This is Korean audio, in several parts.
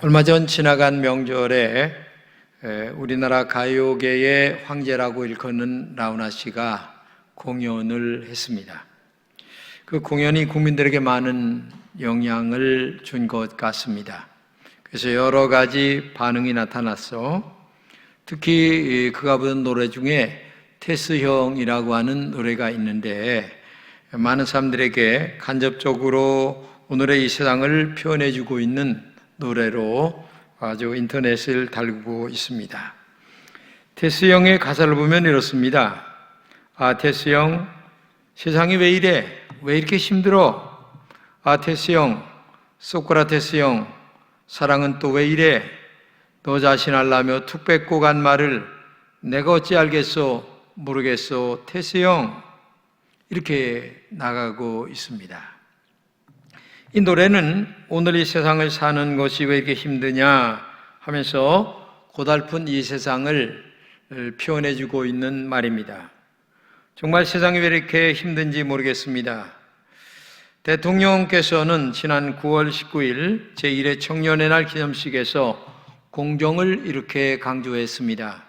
얼마 전 지나간 명절에 우리나라 가요계의 황제라고 일컫는 라우나 씨가 공연을 했습니다. 그 공연이 국민들에게 많은 영향을 준 것 같습니다. 그래서 여러 가지 반응이 나타났어. 특히 그가 부른 노래 중에 테스 형이라고 하는 노래가 있는데 많은 사람들에게 간접적으로 오늘의 이 세상을 표현해주고 있는 노래로 아주 인터넷을 달구고 있습니다. 테스 형의 가사를 보면 이렇습니다. 테스 형, 세상이 왜 이래? 왜 이렇게 힘들어? 테스 형, 소크라테스 형, 사랑은 또 왜 이래? 너 자신 알라며 툭 뺏고 간 말을 내가 어찌 알겠소? 모르겠소? 테스 형, 이렇게 나가고 있습니다. 이 노래는 오늘 이 세상을 사는 것이 왜 이렇게 힘드냐 하면서 고달픈 이 세상을 표현해주고 있는 말입니다. 정말 세상이 왜 이렇게 힘든지 모르겠습니다. 대통령께서는 지난 9월 19일 제1회 청년의 날 기념식에서 공정을 이렇게 강조했습니다.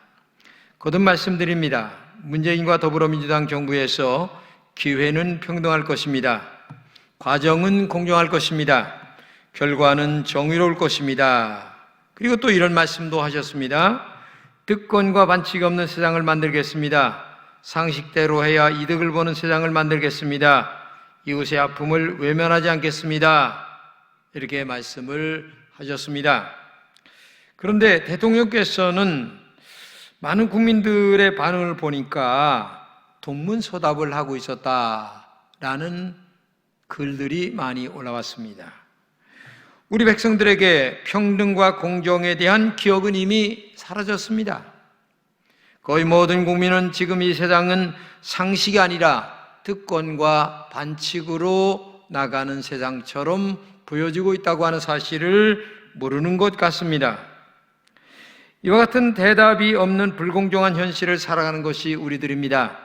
거듭 말씀드립니다. 문재인과 더불어민주당 정부에서 기회는 평등할 것입니다. 과정은 공정할 것입니다. 결과는 정의로울 것입니다. 그리고 또 이런 말씀도 하셨습니다. 득권과 반칙이 없는 세상을 만들겠습니다. 상식대로 해야 이득을 보는 세상을 만들겠습니다. 이웃의 아픔을 외면하지 않겠습니다. 이렇게 말씀을 하셨습니다. 그런데 대통령께서는 많은 국민들의 반응을 보니까 동문서답을 하고 있었다라는 글들이 많이 올라왔습니다. 우리 백성들에게 평등과 공정에 대한 기억은 이미 사라졌습니다. 거의 모든 국민은 지금 이 세상은 상식이 아니라 득권과 반칙으로 나가는 세상처럼 보여지고 있다고 하는 사실을 모르는 것 같습니다. 이와 같은 대답이 없는 불공정한 현실을 살아가는 것이 우리들입니다.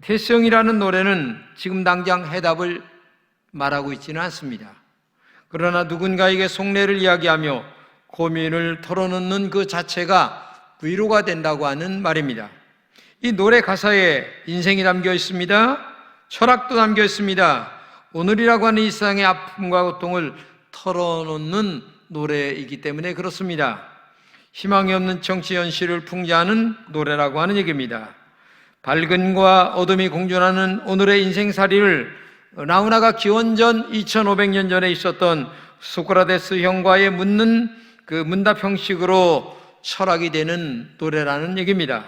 태성이라는 노래는 지금 당장 해답을 말하고 있지는 않습니다. 그러나 누군가에게 속내를 이야기하며 고민을 털어놓는 그 자체가 위로가 된다고 하는 말입니다. 이 노래 가사에 인생이 담겨 있습니다. 철학도 담겨 있습니다. 오늘이라고 하는 이 세상의 아픔과 고통을 털어놓는 노래이기 때문에 그렇습니다. 희망이 없는 정치 현실을 풍자하는 노래라고 하는 얘기입니다. 밝음과 어둠이 공존하는 오늘의 인생살이를 라우나가 기원전 2500년 전에 있었던 소크라테스 형과의 묻는 그 문답 형식으로 철학이 되는 노래라는 얘기입니다.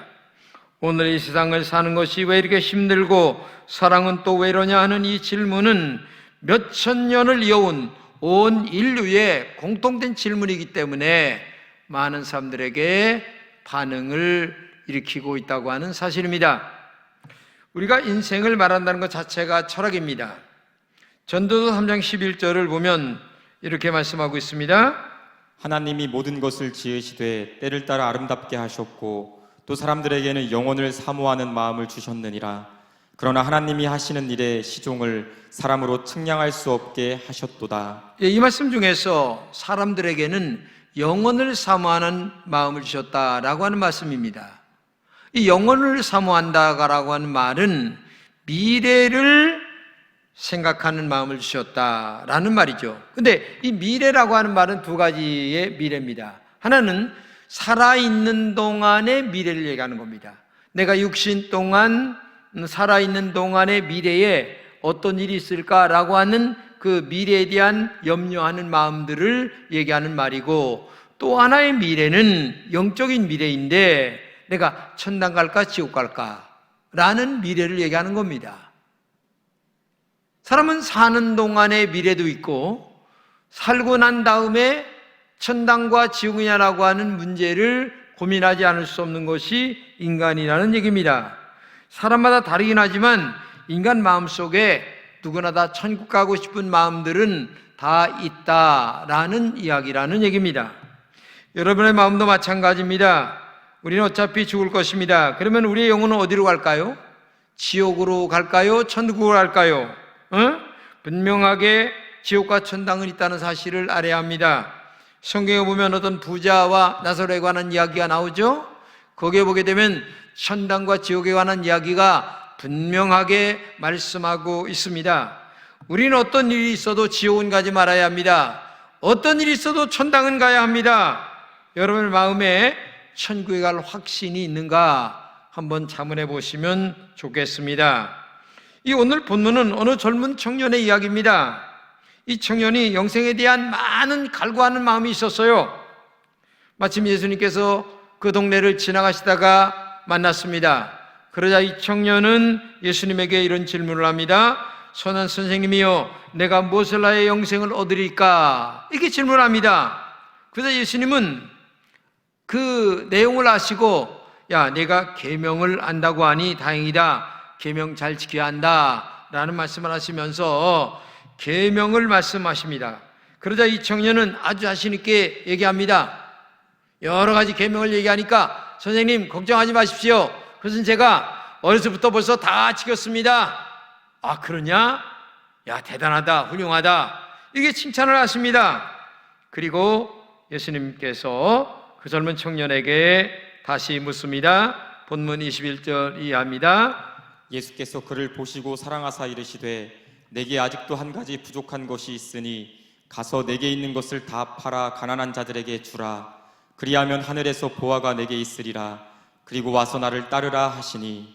오늘 이 세상을 사는 것이 왜 이렇게 힘들고 사랑은 또 왜 이러냐 하는 이 질문은 몇천 년을 이어온 온 인류의 공통된 질문이기 때문에 많은 사람들에게 반응을 일으키고 있다고 하는 사실입니다. 우리가 인생을 말한다는 것 자체가 철학입니다. 전도서 3장 11절을 보면 이렇게 말씀하고 있습니다. 하나님이 모든 것을 지으시되 때를 따라 아름답게 하셨고 또 사람들에게는 영혼을 사모하는 마음을 주셨느니라. 그러나 하나님이 하시는 일의 시종을 사람으로 측량할 수 없게 하셨도다. 이 말씀 중에서 사람들에게는 영혼을 사모하는 마음을 주셨다라고 하는 말씀입니다. 이 영혼을 사모한다라고 하는 말은 미래를 생각하는 마음을 주셨다라는 말이죠. 근데 이 미래라고 하는 말은 두 가지의 미래입니다. 하나는 살아있는 동안의 미래를 얘기하는 겁니다. 내가 육신 동안 살아있는 동안의 미래에 어떤 일이 있을까라고 하는 그 미래에 대한 염려하는 마음들을 얘기하는 말이고, 또 하나의 미래는 영적인 미래인데 내가 천당 갈까 지옥 갈까 라는 미래를 얘기하는 겁니다. 사람은 사는 동안의 미래도 있고 살고 난 다음에 천당과 지옥이냐라고 하는 문제를 고민하지 않을 수 없는 것이 인간이라는 얘기입니다. 사람마다 다르긴 하지만 인간 마음속에 누구나 다 천국 가고 싶은 마음들은 다 있다라는 이야기라는 얘기입니다. 여러분의 마음도 마찬가지입니다. 우리는 어차피 죽을 것입니다. 그러면 우리의 영혼은 어디로 갈까요? 지옥으로 갈까요? 천국으로 갈까요? 분명하게 지옥과 천당은 있다는 사실을 알아야 합니다. 성경에 보면 어떤 부자와 나사로에 관한 이야기가 나오죠. 거기에 보게 되면 천당과 지옥에 관한 이야기가 분명하게 말씀하고 있습니다. 우리는 어떤 일이 있어도 지옥은 가지 말아야 합니다. 어떤 일이 있어도 천당은 가야 합니다. 여러분 마음에 천국에 갈 확신이 있는가 한번 자문해 보시면 좋겠습니다. 이 오늘 본문은 어느 젊은 청년의 이야기입니다. 이 청년이 영생에 대한 많은 갈구하는 마음이 있었어요. 마침 예수님께서 그 동네를 지나가시다가 만났습니다. 그러자 이 청년은 예수님에게 이런 질문을 합니다. 선한 선생님이여, 내가 무엇을 하여 영생을 얻으리까? 이렇게 질문합니다. 그래서 예수님은 그 내용을 아시고, 야, 내가 계명을 안다고 하니 다행이다. 계명 잘 지켜야 한다 라는 말씀을 하시면서 계명을 말씀하십니다. 그러자 이 청년은 아주 자신 있게 얘기합니다. 여러 가지 계명을 얘기하니까 선생님 걱정하지 마십시오. 그것은 제가 어려서부터 벌써 다 지켰습니다. 아, 그러냐? 야, 대단하다, 훌륭하다. 이게 칭찬을 하십니다. 그리고 예수님께서 그 젊은 청년에게 다시 묻습니다. 본문 21절 이하입니다. 예수께서 그를 보시고 사랑하사 이르시되 내게 아직도 한 가지 부족한 것이 있으니 가서 내게 있는 것을 다 팔아 가난한 자들에게 주라. 그리하면 하늘에서 보화가 내게 있으리라. 그리고 와서 나를 따르라 하시니.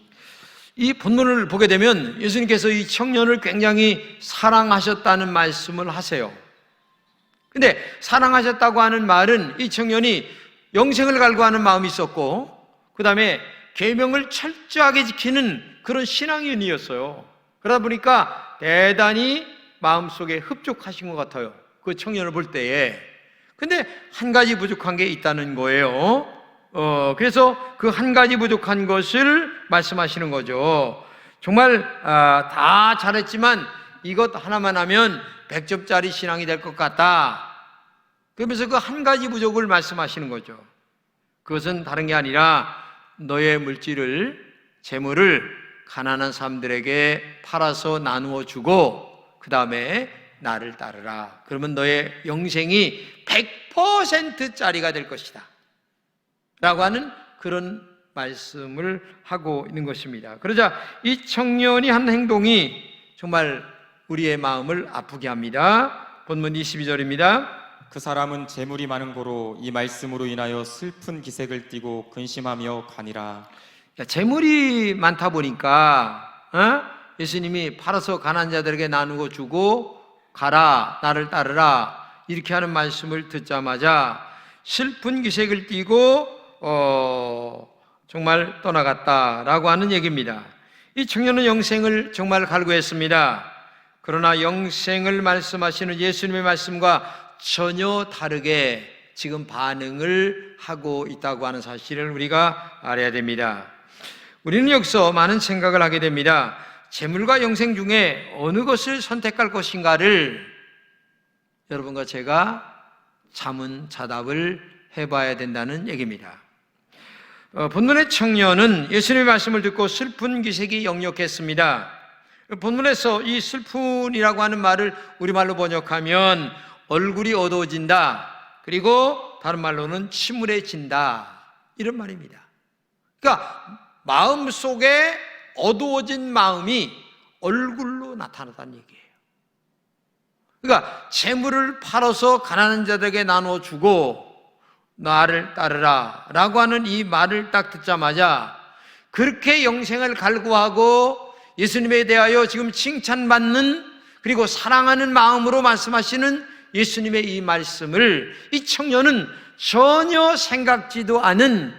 이 본문을 보게 되면 예수님께서 이 청년을 굉장히 사랑하셨다는 말씀을 하세요. 근데 사랑하셨다고 하는 말은 이 청년이 영생을 갈구하는 마음이 있었고, 그 다음에 계명을 철저하게 지키는 그런 신앙인이었어요. 그러다 보니까 대단히 마음속에 흡족하신 것 같아요, 그 청년을 볼 때에. 근데 한 가지 부족한 게 있다는 거예요. 그래서 그 한 가지 부족한 것을 말씀하시는 거죠. 정말 다 잘했지만 이것 하나만 하면 100점짜리 신앙이 될 것 같다. 그러면서 그 한 가지 부족을 말씀하시는 거죠. 그것은 다른 게 아니라 너의 물질을, 재물을 가난한 사람들에게 팔아서 나누어 주고 그 다음에 나를 따르라. 그러면 너의 영생이 100%짜리가 될 것이다 라고 하는 그런 말씀을 하고 있는 것입니다. 그러자 이 청년이 한 행동이 정말 우리의 마음을 아프게 합니다. 본문 22절입니다. 그 사람은 재물이 많은 고로 이 말씀으로 인하여 슬픈 기색을 띠고 근심하며 가니라. 재물이 많다 보니까 예수님이 팔아서 가난한 자들에게 나누고 주고 가라, 나를 따르라 이렇게 하는 말씀을 듣자마자 슬픈 기색을 띠고 정말 떠나갔다라고 하는 얘기입니다. 이 청년은 영생을 정말 갈구했습니다. 그러나 영생을 말씀하시는 예수님의 말씀과 전혀 다르게 지금 반응을 하고 있다고 하는 사실을 우리가 알아야 됩니다. 우리는 여기서 많은 생각을 하게 됩니다. 재물과 영생 중에 어느 것을 선택할 것인가를 여러분과 제가 자문자답을 해봐야 된다는 얘기입니다. 본문의 청년은 예수님의 말씀을 듣고 슬픈 기색이 역력했습니다. 본문에서 이 슬픈이라고 하는 말을 우리말로 번역하면 얼굴이 어두워진다, 그리고 다른 말로는 침울해진다, 이런 말입니다. 그러니까 마음속에 어두워진 마음이 얼굴로 나타났다는 얘기예요. 그러니까 재물을 팔아서 가난한 자들에게 나눠주고 나를 따르라 라고 하는 이 말을 딱 듣자마자 그렇게 영생을 갈구하고 예수님에 대하여 지금 칭찬받는, 그리고 사랑하는 마음으로 말씀하시는 예수님의 이 말씀을 이 청년은 전혀 생각지도 않은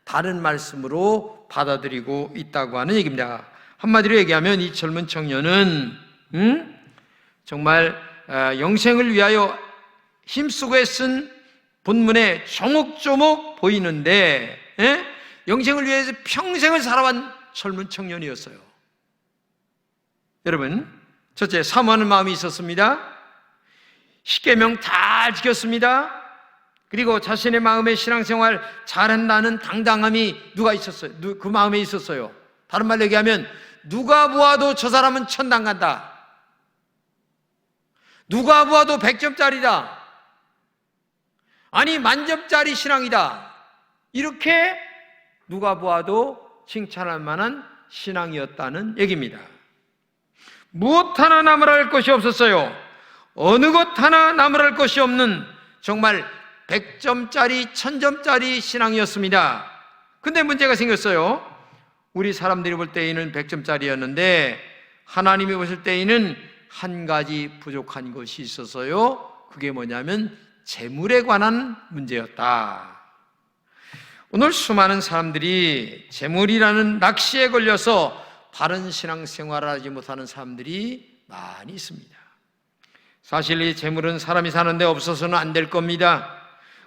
다른 말씀으로 받아들이고 있다고 하는 얘기입니다. 한마디로 얘기하면 이 젊은 청년은 정말 영생을 위하여 힘쓰고 애쓴 본문에 조목조목 보이는데 영생을 위해서 평생을 살아온 젊은 청년이었어요. 여러분, 첫째, 사모하는 마음이 있었습니다. 십계명 다 지켰습니다. 그리고 자신의 마음의 신앙생활 잘한다는 당당함이 누가 있었어요? 그 마음에 있었어요. 다른 말로 얘기하면 누가 보아도 저 사람은 천당 간다, 누가 보아도 100점짜리다, 아니 만점짜리 신앙이다. 이렇게 누가 보아도 칭찬할 만한 신앙이었다는 얘기입니다. 무엇 하나 나무랄 것이 없었어요. 어느 것 하나 나무랄 것이 없는 정말 100점짜리 1000점짜리 신앙이었습니다. 근데 문제가 생겼어요. 우리 사람들이 볼 때에는 100점짜리였는데 하나님이 보실 때에는 한 가지 부족한 것이 있어서요. 그게 뭐냐면 재물에 관한 문제였다. 오늘 수많은 사람들이 재물이라는 낚시에 걸려서 바른 신앙생활을 하지 못하는 사람들이 많이 있습니다. 사실 이 재물은 사람이 사는데 없어서는 안 될 겁니다.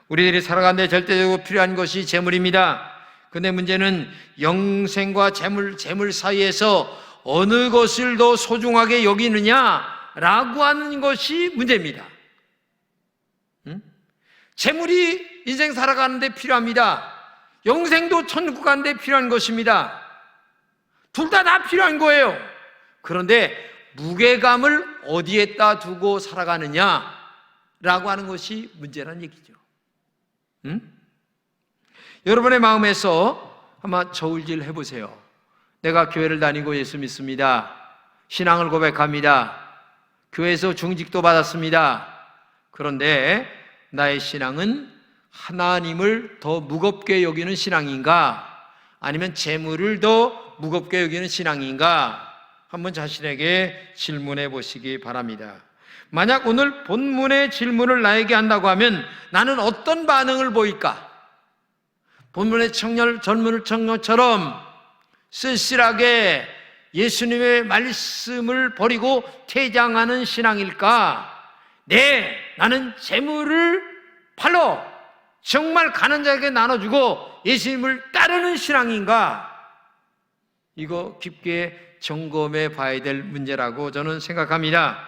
우리들이 살아가는데 절대적으로 필요한 것이 재물입니다. 근데 문제는 영생과 재물 사이에서 어느 것을 더 소중하게 여기느냐라고 하는 것이 문제입니다. 재물이 인생 살아가는데 필요합니다. 영생도 천국 가는데 필요한 것입니다. 둘 다 필요한 거예요. 그런데 무게감을 어디에다 두고 살아가느냐라고 하는 것이 문제란 얘기죠. 여러분의 마음에서 한번 저울질 해보세요. 내가 교회를 다니고 예수 믿습니다. 신앙을 고백합니다. 교회에서 중직도 받았습니다. 그런데 나의 신앙은 하나님을 더 무겁게 여기는 신앙인가? 아니면 재물을 더 무겁게 여기는 신앙인가? 한번 자신에게 질문해 보시기 바랍니다. 만약 오늘 본문의 질문을 나에게 한다고 하면 나는 어떤 반응을 보일까? 본문의 젊은 청년처럼 쓸쓸하게 예수님의 말씀을 버리고 퇴장하는 신앙일까? 네, 나는 재물을 팔러 정말 가난한 자에게 나눠주고 예수님을 따르는 신앙인가? 이거 깊게 점검해 봐야 될 문제라고 저는 생각합니다.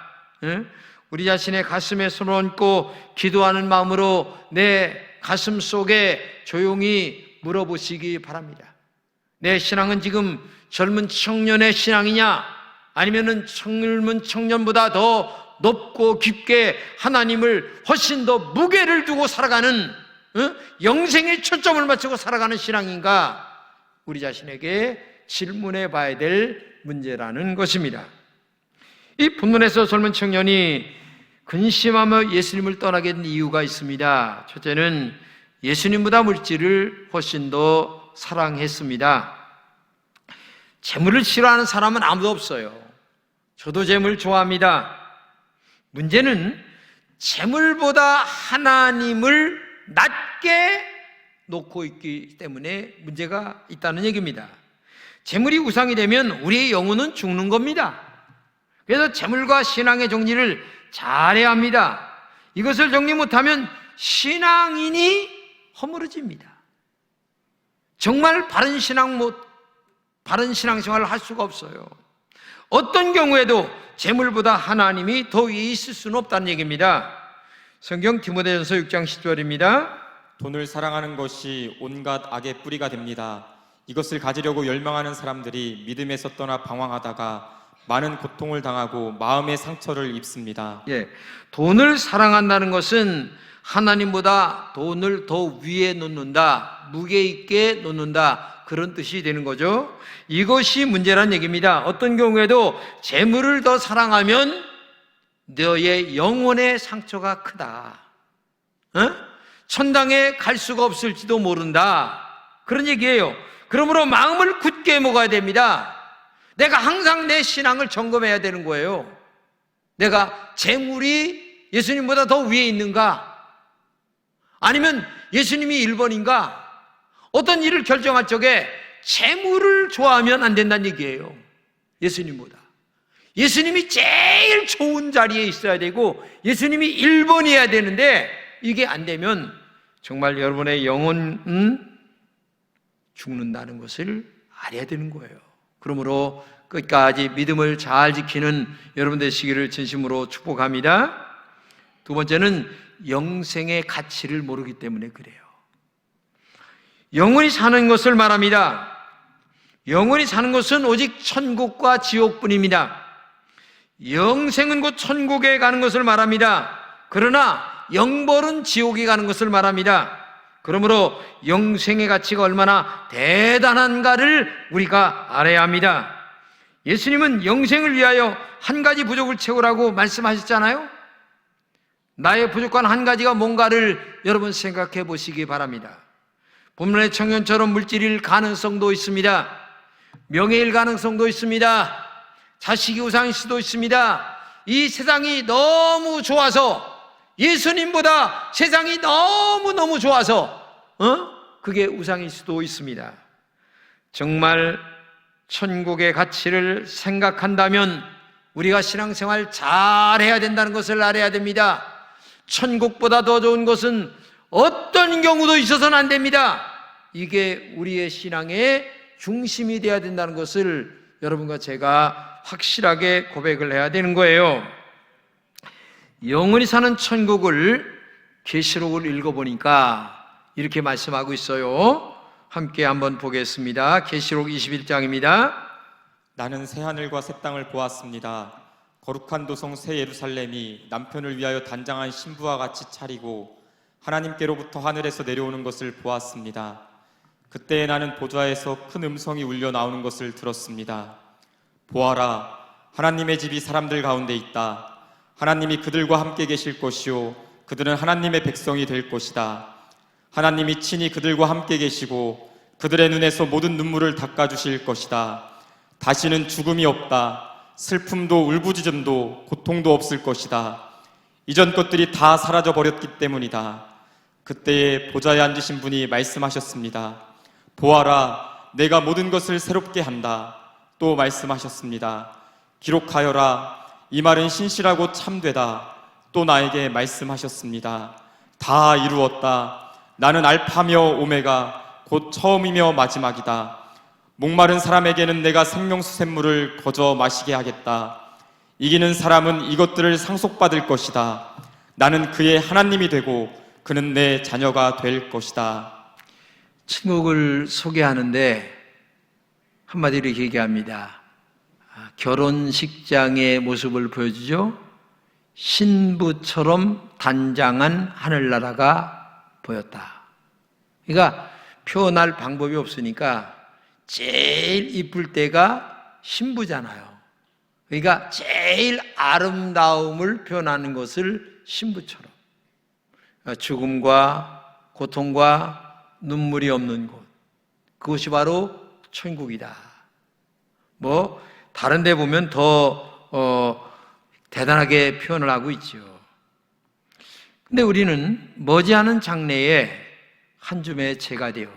우리 자신의 가슴에 손을 얹고 기도하는 마음으로 내 가슴 속에 조용히 물어보시기 바랍니다. 내 신앙은 지금 젊은 청년의 신앙이냐? 아니면은 젊은 청년보다 더 높고 깊게 하나님을 훨씬 더 무게를 두고 살아가는 영생에 초점을 맞추고 살아가는 신앙인가? 우리 자신에게 질문해 봐야 될 문제라는 것입니다. 이 본문에서 젊은 청년이 근심하며 예수님을 떠나게 된 이유가 있습니다. 첫째는 예수님보다 물질을 훨씬 더 사랑했습니다. 재물을 싫어하는 사람은 아무도 없어요. 저도 재물 좋아합니다. 문제는 재물보다 하나님을 낮게 놓고 있기 때문에 문제가 있다는 얘기입니다. 재물이 우상이 되면 우리의 영혼은 죽는 겁니다. 그래서 재물과 신앙의 정리를 잘해야 합니다. 이것을 정리 못하면 신앙인이 허물어집니다. 정말 바른 신앙생활을 할 수가 없어요. 어떤 경우에도 재물보다 하나님이 더 위에 있을 수는 없다는 얘기입니다. 성경 디모데전서 6장 10절입니다. 돈을 사랑하는 것이 온갖 악의 뿌리가 됩니다. 이것을 가지려고 열망하는 사람들이 믿음에서 떠나 방황하다가 많은 고통을 당하고 마음의 상처를 입습니다. 돈을 사랑한다는 것은 하나님보다 돈을 더 위에 놓는다, 무게 있게 놓는다, 그런 뜻이 되는 거죠. 이것이 문제란 얘기입니다. 어떤 경우에도 재물을 더 사랑하면 너의 영혼의 상처가 크다. 천당에 갈 수가 없을지도 모른다. 그런 얘기예요. 그러므로 마음을 굳게 먹어야 됩니다. 내가 항상 내 신앙을 점검해야 되는 거예요. 내가 재물이 예수님보다 더 위에 있는가? 아니면 예수님이 1번인가? 어떤 일을 결정할 적에 재물을 좋아하면 안 된다는 얘기예요. 예수님보다. 예수님이 제일 좋은 자리에 있어야 되고 예수님이 1번이어야 되는데 이게 안 되면 정말 여러분의 영혼은 죽는다는 것을 알아야 되는 거예요. 그러므로 끝까지 믿음을 잘 지키는 여러분 되시기를 진심으로 축복합니다. 두 번째는 영생의 가치를 모르기 때문에 그래요. 영원히 사는 것을 말합니다. 영원히 사는 것은 오직 천국과 지옥뿐입니다. 영생은 곧 천국에 가는 것을 말합니다. 그러나 영벌은 지옥에 가는 것을 말합니다. 그러므로 영생의 가치가 얼마나 대단한가를 우리가 알아야 합니다. 예수님은 영생을 위하여 한 가지 부족을 채우라고 말씀하셨잖아요. 나의 부족한 한 가지가 뭔가를 여러분 생각해 보시기 바랍니다. 본문의 청년처럼 물질일 가능성도 있습니다. 명예일 가능성도 있습니다. 자식이 우상일 수도 있습니다. 이 세상이 너무 좋아서, 예수님보다 세상이 너무너무 좋아서 그게 우상일 수도 있습니다. 정말 천국의 가치를 생각한다면 우리가 신앙생활 잘해야 된다는 것을 알아야 됩니다. 천국보다 더 좋은 것은 어떤 경우도 있어서는 안 됩니다. 이게 우리의 신앙의 중심이 되어야 된다는 것을 여러분과 제가 확실하게 고백을 해야 되는 거예요. 영원히 사는 천국을 계시록을 읽어보니까 이렇게 말씀하고 있어요. 함께 한번 보겠습니다. 계시록 21장입니다. 나는 새하늘과 새 땅을 보았습니다. 거룩한 도성 새 예루살렘이 남편을 위하여 단장한 신부와 같이 차리고 하나님께로부터 하늘에서 내려오는 것을 보았습니다. 그때에 나는 보좌에서 큰 음성이 울려 나오는 것을 들었습니다. 보아라, 하나님의 집이 사람들 가운데 있다. 하나님이 그들과 함께 계실 것이요 그들은 하나님의 백성이 될 것이다. 하나님이 친히 그들과 함께 계시고 그들의 눈에서 모든 눈물을 닦아주실 것이다. 다시는 죽음이 없다. 슬픔도 울부짖음도 고통도 없을 것이다. 이전 것들이 다 사라져 버렸기 때문이다. 그때에 보좌에 앉으신 분이 말씀하셨습니다. 보아라, 내가 모든 것을 새롭게 한다. 또 말씀하셨습니다. 기록하여라. 이 말은 신실하고 참되다. 또 나에게 말씀하셨습니다. 다 이루었다. 나는 알파며 오메가 곧 처음이며 마지막이다. 목마른 사람에게는 내가 생명수 샘물을 거저 마시게 하겠다. 이기는 사람은 이것들을 상속받을 것이다. 나는 그의 하나님이 되고 그는 내 자녀가 될 것이다. 천국을 소개하는데 한마디로 얘기합니다. 결혼식장의 모습을 보여주죠. 신부처럼 단장한 하늘나라가 보였다. 그러니까 표현할 방법이 없으니까 제일 이쁠 때가 신부잖아요. 그러니까 제일 아름다움을 표현하는 것을 신부처럼, 죽음과 고통과 눈물이 없는 곳, 그것이 바로 천국이다. 다른 데 보면 더 대단하게 표현을 하고 있죠. 근데 우리는 머지않은 장래에 한 줌의 재가 되어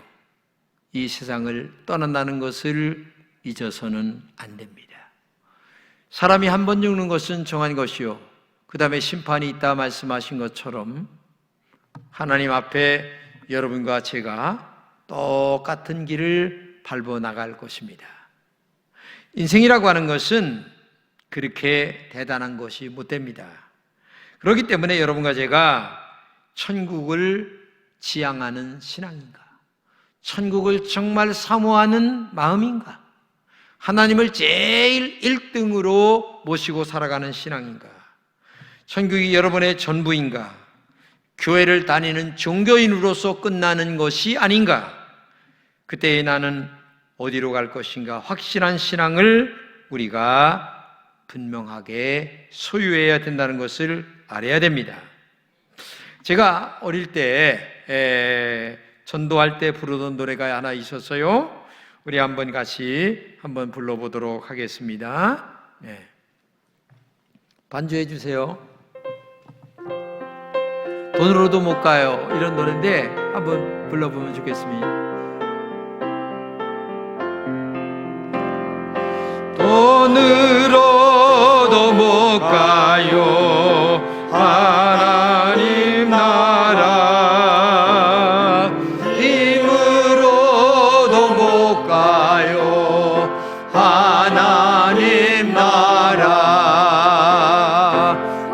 이 세상을 떠난다는 것을 잊어서는 안 됩니다. 사람이 한 번 죽는 것은 정한 것이요 그 다음에 심판이 있다 말씀하신 것처럼 하나님 앞에 여러분과 제가 똑같은 길을 밟아 나갈 것입니다. 인생이라고 하는 것은 그렇게 대단한 것이 못 됩니다. 그렇기 때문에 여러분과 제가 천국을 지향하는 신앙인가? 천국을 정말 사모하는 마음인가? 하나님을 제일 1등으로 모시고 살아가는 신앙인가? 천국이 여러분의 전부인가? 교회를 다니는 종교인으로서 끝나는 것이 아닌가? 그때 나는 어디로 갈 것인가? 확실한 신앙을 우리가 분명하게 소유해야 된다는 것을 알아야 됩니다. 제가 어릴 때 전도할 때 부르던 노래가 하나 있었어요. 우리 한번 같이 한번 불러보도록 하겠습니다. 네. 반주해 주세요. 돈으로도 못 가요, 이런 노래인데 한번 불러보면 좋겠습니다. 돈으로도 못 가요 하나님 나라, 힘으로도 못 가요 하나님 나라,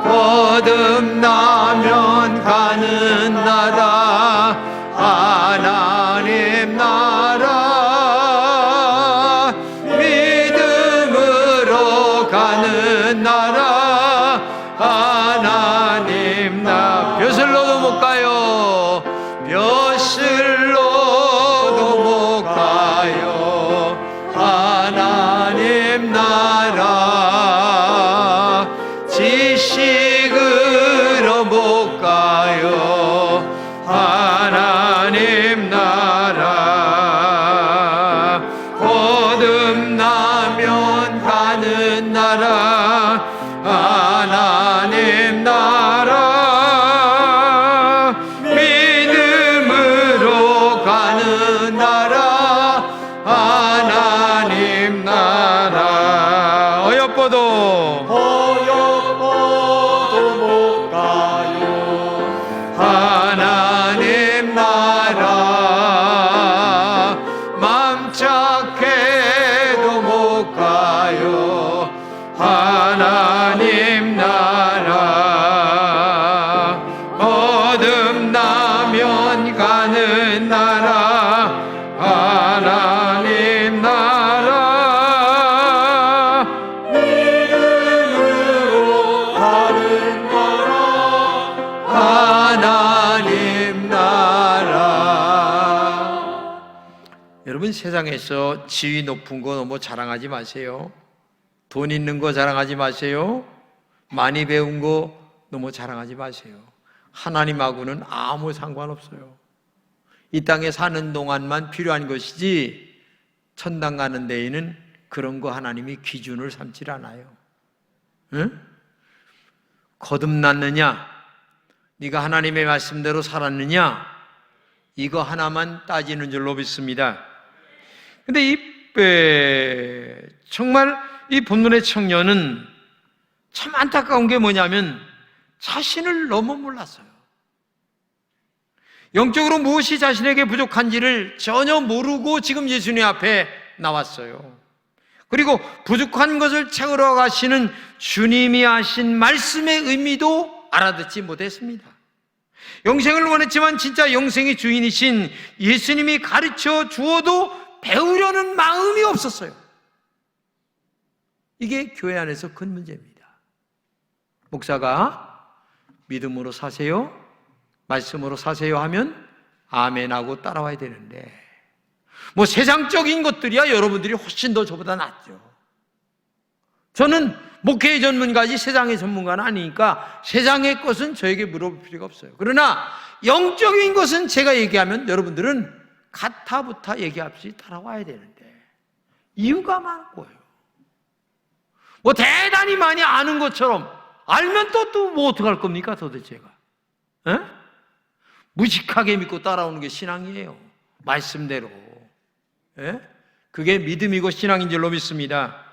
거듭나면 가는 나라 하나님 나라, 믿음으로 가는 나라 여러분, 세상에서 지위 높은 거 너무 자랑하지 마세요. 돈 있는 거 자랑하지 마세요. 많이 배운 거 너무 자랑하지 마세요. 하나님하고는 아무 상관없어요. 이 땅에 사는 동안만 필요한 것이지 천당 가는 데에는 그런 거 하나님이 기준을 삼질 않아요. 응? 거듭났느냐? 네가 하나님의 말씀대로 살았느냐? 이거 하나만 따지는 줄로 믿습니다. 근데 정말 이 본문의 청년은 참 안타까운 게 뭐냐면 자신을 너무 몰랐어요. 영적으로 무엇이 자신에게 부족한지를 전혀 모르고 지금 예수님 앞에 나왔어요. 그리고 부족한 것을 채우러 가시는 주님이 하신 말씀의 의미도 알아듣지 못했습니다. 영생을 원했지만 진짜 영생의 주인이신 예수님이 가르쳐 주어도 배우려는 마음이 없었어요. 이게 교회 안에서 큰 문제입니다. 목사가 믿음으로 사세요, 말씀으로 사세요 하면 아멘하고 따라와야 되는데, 뭐 세상적인 것들이야 여러분들이 훨씬 더 저보다 낫죠. 저는 목회의 전문가지 세상의 전문가는 아니니까 세상의 것은 저에게 물어볼 필요가 없어요. 그러나 영적인 것은 제가 얘기하면 여러분들은 가타부타 얘기없이 따라와야 되는데 이유가 많은 거예요. 뭐 대단히 많이 아는 것처럼 알면 또 뭐 어떡할 겁니까 도대체가? 에? 무식하게 믿고 따라오는 게 신앙이에요. 말씀대로. 에? 그게 믿음이고 신앙인 줄로 믿습니다.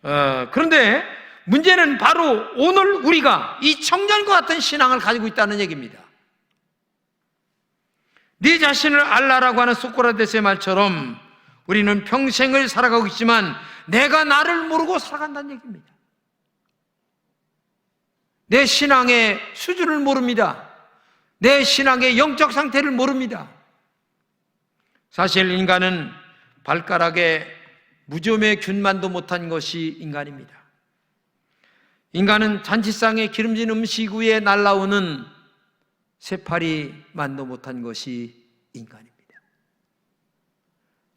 그런데 문제는 바로 오늘 우리가 이 청년과 같은 신앙을 가지고 있다는 얘기입니다. 네 자신을 알라라고 하는 소크라테스의 말처럼 우리는 평생을 살아가고 있지만 내가 나를 모르고 살아간다는 얘기입니다. 내 신앙의 수준을 모릅니다. 내 신앙의 영적 상태를 모릅니다. 사실 인간은 발가락에 무좀의 균만도 못한 것이 인간입니다. 인간은 잔치상에 기름진 음식 위에 날아오는 새파리만도 못한 것이 인간입니다.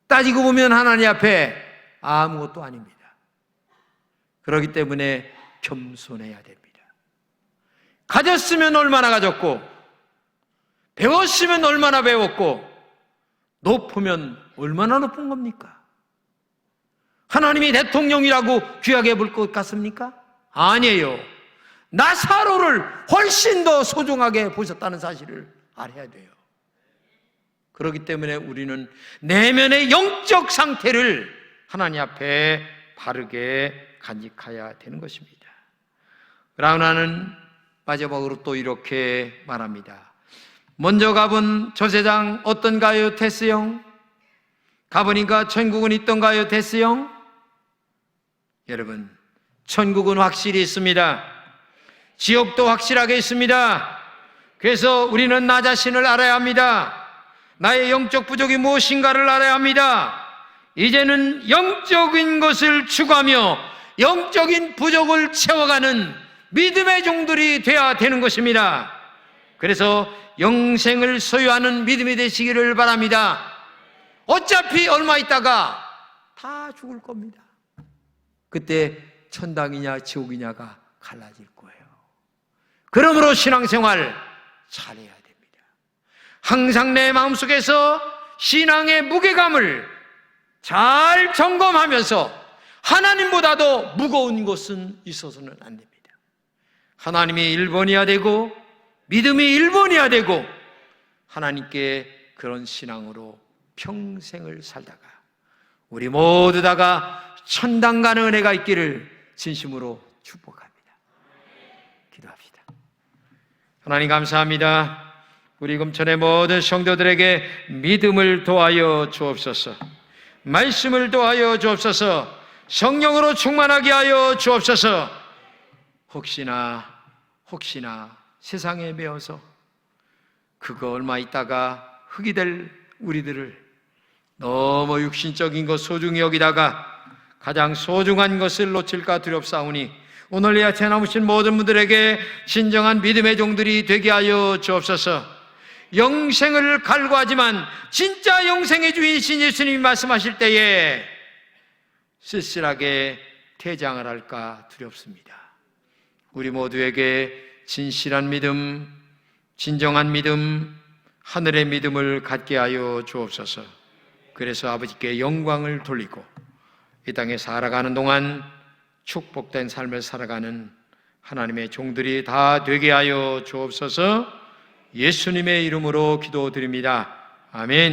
따지고 보면 하나님 앞에 아무것도 아닙니다. 그렇기 때문에 겸손해야 됩니다. 가졌으면 얼마나 가졌고, 배웠으면 얼마나 배웠고, 높으면 얼마나 높은 겁니까? 하나님이 대통령이라고 귀하게 볼 것 같습니까? 아니에요. 나사로를 훨씬 더 소중하게 보셨다는 사실을 알아야 돼요. 그렇기 때문에 우리는 내면의 영적 상태를 하나님 앞에 바르게 간직해야 되는 것입니다. 라우나는 마지막으로 또 이렇게 말합니다. 먼저 가본 저 세상 어떤가요, 테스 형? 가보니까 천국은 있던가요, 테스 형? 여러분, 천국은 확실히 있습니다. 지옥도 확실하게 있습니다. 그래서 우리는 나 자신을 알아야 합니다. 나의 영적 부족이 무엇인가를 알아야 합니다. 이제는 영적인 것을 추구하며 영적인 부족을 채워가는 믿음의 종들이 되어야 되는 것입니다. 그래서 영생을 소유하는 믿음이 되시기를 바랍니다. 어차피 얼마 있다가 다 죽을 겁니다. 그때 천당이냐 지옥이냐가 갈라질 거예요. 그러므로 신앙생활 잘해야 됩니다. 항상 내 마음속에서 신앙의 무게감을 잘 점검하면서 하나님보다도 무거운 것은 있어서는 안 됩니다. 하나님이 1번이어야 되고 믿음이 1번이어야 되고 하나님께 그런 신앙으로 평생을 살다가 우리 모두 다가 천당 가는 은혜가 있기를 진심으로 축복합니다. 기도합시다. 하나님 감사합니다. 우리 금천의 모든 성도들에게 믿음을 도하여 주옵소서. 말씀을 도하여 주옵소서. 성령으로 충만하게 하여 주옵소서. 혹시나 세상에 매어서 그거 얼마 있다가 흙이 될 우리들을 너무 육신적인 것 소중히 여기다가 가장 소중한 것을 놓칠까 두렵사오니 오늘 이 아침에 남으신 모든 분들에게 진정한 믿음의 종들이 되게 하여 주옵소서. 영생을 갈구하지만 진짜 영생의 주인이신 예수님이 말씀하실 때에 쓸쓸하게 퇴장을 할까 두렵습니다. 우리 모두에게 진실한 믿음, 진정한 믿음, 하늘의 믿음을 갖게 하여 주옵소서. 그래서 아버지께 영광을 돌리고 이 땅에 살아가는 동안 축복된 삶을 살아가는 하나님의 종들이 다 되게 하여 주옵소서. 예수님의 이름으로 기도드립니다. 아멘.